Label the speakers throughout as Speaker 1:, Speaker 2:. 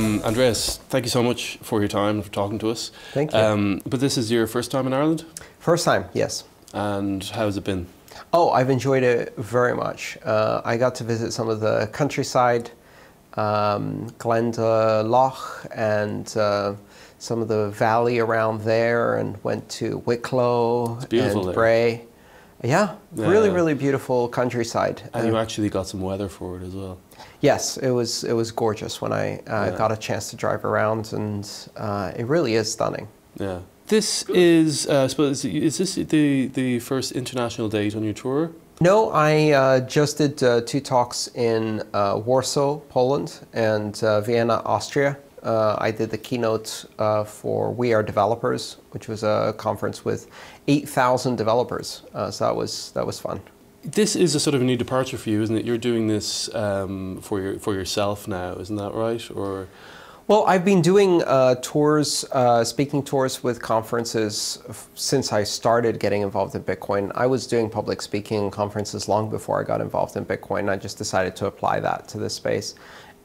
Speaker 1: Andreas, thank you so much for your time and for talking to us.
Speaker 2: Thank you.
Speaker 1: But this is your first time in Ireland?
Speaker 2: First time, yes.
Speaker 1: And how's it been?
Speaker 2: Oh, I've enjoyed it very much. I got to visit some of the countryside, Glendalough and some of the valley around there, and went to Wicklow and Bray. Yeah, really beautiful countryside.
Speaker 1: And you actually got some weather for it as well.
Speaker 2: Yes, it was gorgeous when I got a chance to drive around, and it really is stunning.
Speaker 1: Yeah. This is, I suppose, is this the first international date on your tour?
Speaker 2: No, I just did 2 talks in Warsaw, Poland, and Vienna, Austria. I did the keynote for We Are Developers, which was a conference with 8,000 developers. So that was fun.
Speaker 1: This is a sort of a new departure for you, isn't it? You're doing this for yourself now, isn't that right? Or
Speaker 2: well, I've been doing tours, speaking tours with conferences since I started getting involved in Bitcoin. I was doing public speaking conferences long before I got involved in Bitcoin. I just decided to apply that to this space.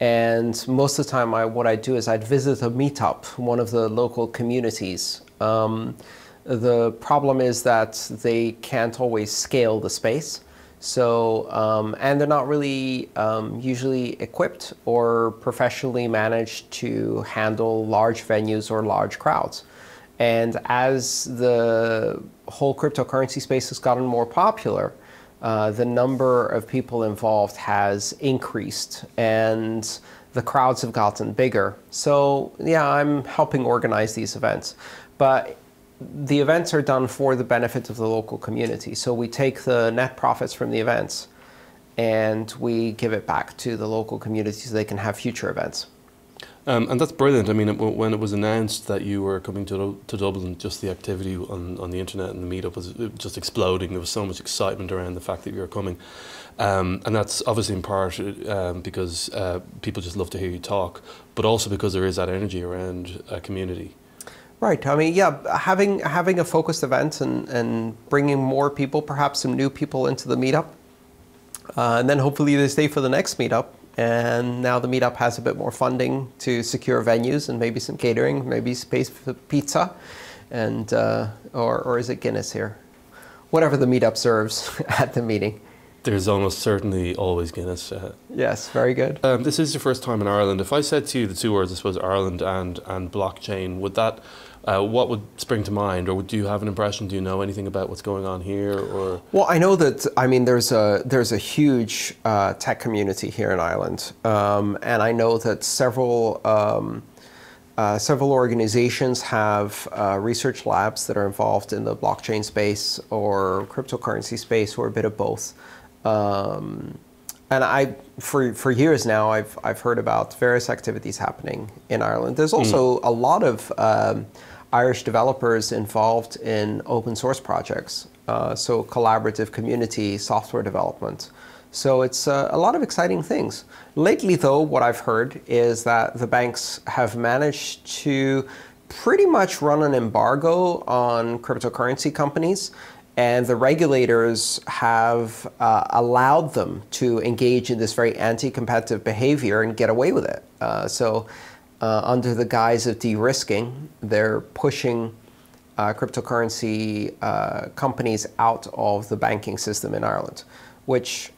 Speaker 2: And most of the time, what I do is I'd visit a meetup, one of the local communities. The problem is that they can't always scale the space. So, and they're not really usually equipped or professionally managed to handle large venues or large crowds. And as the whole cryptocurrency space has gotten more popular, the number of people involved has increased and the crowds have gotten bigger. So yeah, I'm helping organize these events. But the events are done for the benefit of the local community. So we take the net profits from the events and we give it back to the local community so they can have future events.
Speaker 1: And that's brilliant. I mean, when it was announced that you were coming to Dublin, just the activity on the internet and the meetup was just exploding. There was so much excitement around the fact that you were coming. And that's obviously in part because people just love to hear you talk, but also because there is that energy around a community.
Speaker 2: Right. I mean, yeah, having a focused event and bringing more people, perhaps some new people into the meetup. And then hopefully they stay for the next meetup. And now the meetup has a bit more funding to secure venues and maybe some catering, maybe space for pizza, and or is it Guinness here? Whatever the meetup serves at the meeting.
Speaker 1: There's almost certainly always Guinness.
Speaker 2: Yes, very good.
Speaker 1: This is your first time in Ireland. If I said to you the 2 words, I suppose, Ireland and blockchain, would that, what would spring to mind? Or do you have an impression? Do you know anything about what's going on here? Or
Speaker 2: well, I know that, I mean, there's a huge tech community here in Ireland. And I know that several organizations have research labs that are involved in the blockchain space or cryptocurrency space, or a bit of both. And for years now, I've heard about various activities happening in Ireland. There's also a lot of Irish developers involved in open source projects, so collaborative community software development. So it's a lot of exciting things. Lately, though, what I've heard is that the banks have managed to pretty much run an embargo on cryptocurrency companies. And the regulators have allowed them to engage in this very anti-competitive behavior and get away with it. So under the guise of de-risking, they're pushing cryptocurrency companies out of the banking system in Ireland, which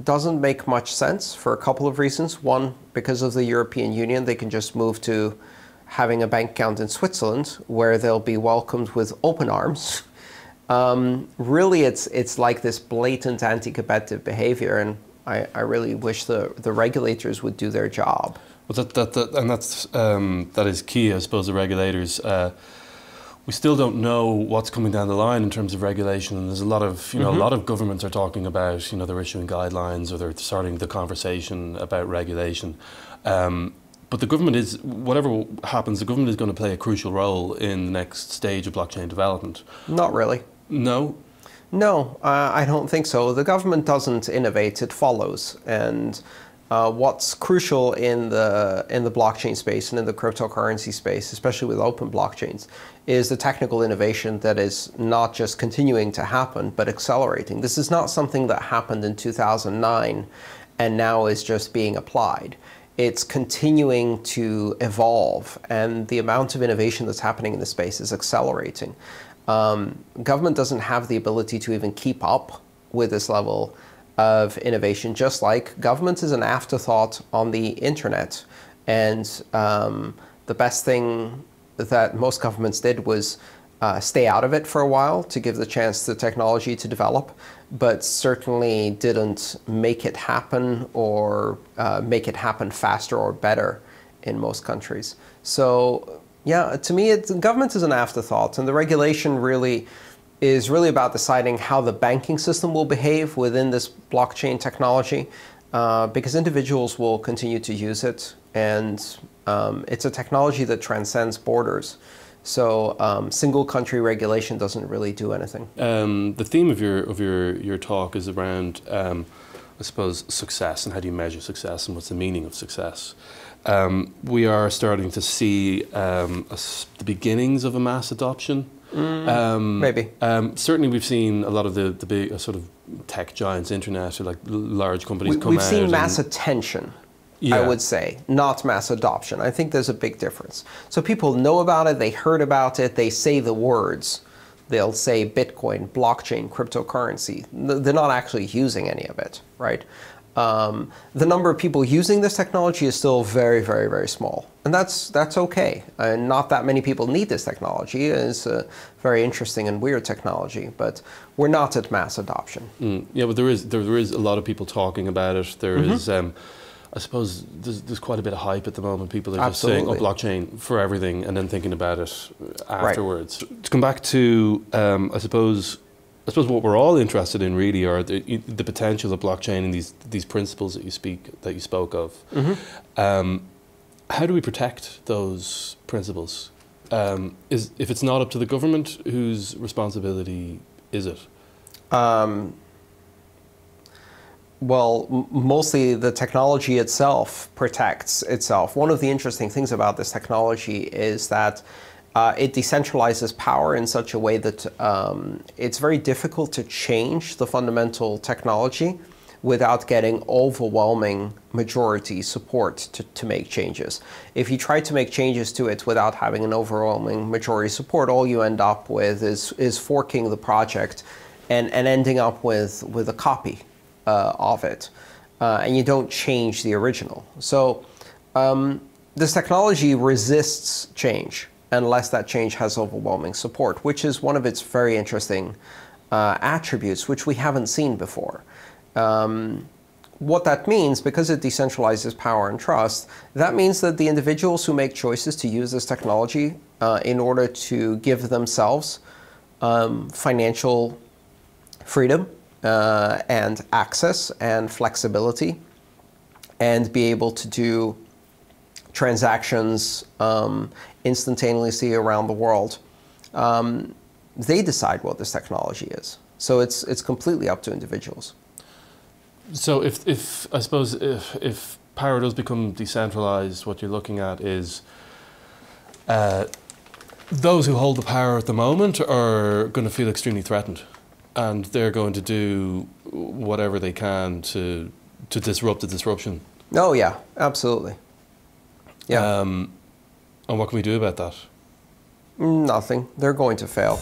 Speaker 2: doesn't make much sense for a couple of reasons. One, because of the European Union, they can just move to having a bank account in Switzerland, where they'll be welcomed with open arms. Really, it's like this blatant anti-competitive behavior, and I really wish the regulators would do their job.
Speaker 1: Well, that is key, I suppose. The regulators, we still don't know what's coming down the line in terms of regulation, and there's a lot of a lot of governments are talking about they're issuing guidelines or they're starting the conversation about regulation. But the government is, whatever happens, the government is going to play a crucial role in the next stage of blockchain development.
Speaker 2: Not really.
Speaker 1: No?
Speaker 2: No, I don't think so. The government doesn't innovate, it follows. And what's crucial in the blockchain space and in the cryptocurrency space, especially with open blockchains, is the technical innovation that is not just continuing to happen, but accelerating. This is not something that happened in 2009 and now is just being applied. it's continuing to evolve, and the amount of innovation that's happening in the space is accelerating. Government doesn't have the ability to even keep up with this level of innovation, just like government is an afterthought on the internet. And the best thing that most governments did was stay out of it for a while to give the chance to technology to develop, but certainly didn't make it happen or make it happen faster or better in most countries. So yeah, to me, government is an afterthought, and the regulation really is about deciding how the banking system will behave within this blockchain technology, because individuals will continue to use it, and it's a technology that transcends borders. So single country regulation doesn't really do anything.
Speaker 1: The theme of your talk is around, I suppose, success, and how do you measure success, and what's the meaning of success. We are starting to see the beginnings of a mass adoption.
Speaker 2: Maybe.
Speaker 1: Certainly, we've seen a lot of the big sort of tech giants, internet, or like large companies come out.
Speaker 2: We've seen mass attention.
Speaker 1: Yeah.
Speaker 2: I would say, not mass adoption. I think there's a big difference. So people know about it, they heard about it, they say the words. They'll say Bitcoin, blockchain, cryptocurrency. They're not actually using any of it, right? The number of people using this technology is still very, very, very small. And that's okay. Not that many people need this technology. It's a very interesting and weird technology, but we're not at mass adoption.
Speaker 1: Yeah, but there is a lot of people talking about it. There is... I suppose there's quite a bit of hype at the moment. People are just saying, oh, blockchain for everything, and then thinking about it afterwards. Right. To come back to, I suppose what we're all interested in really are the potential of blockchain and these principles that you spoke of. How do we protect those principles? If it's not up to the government, whose responsibility is it?
Speaker 2: Well, mostly the technology itself protects itself. One of the interesting things about this technology is that it decentralizes power in such a way that it's very difficult to change the fundamental technology without getting overwhelming majority support to make changes. If you try to make changes to it without having an overwhelming majority support, all you end up with is forking the project and ending up with a copy of it, and you don't change the original. So this technology resists change unless that change has overwhelming support, which is one of its very interesting attributes, which we haven't seen before. What that means, because it decentralizes power and trust, that means that the individuals who make choices to use this technology in order to give themselves financial freedom and access and flexibility, and be able to do transactions instantaneously around the world, they decide what this technology is. So it's completely up to individuals.
Speaker 1: So if I suppose if power does become decentralized, what you're looking at is those who hold the power at the moment are going to feel extremely threatened, and they're going to do whatever they can to disrupt the disruption.
Speaker 2: Oh yeah, absolutely. Yeah.
Speaker 1: And what can we do about that?
Speaker 2: Nothing. They're going to fail.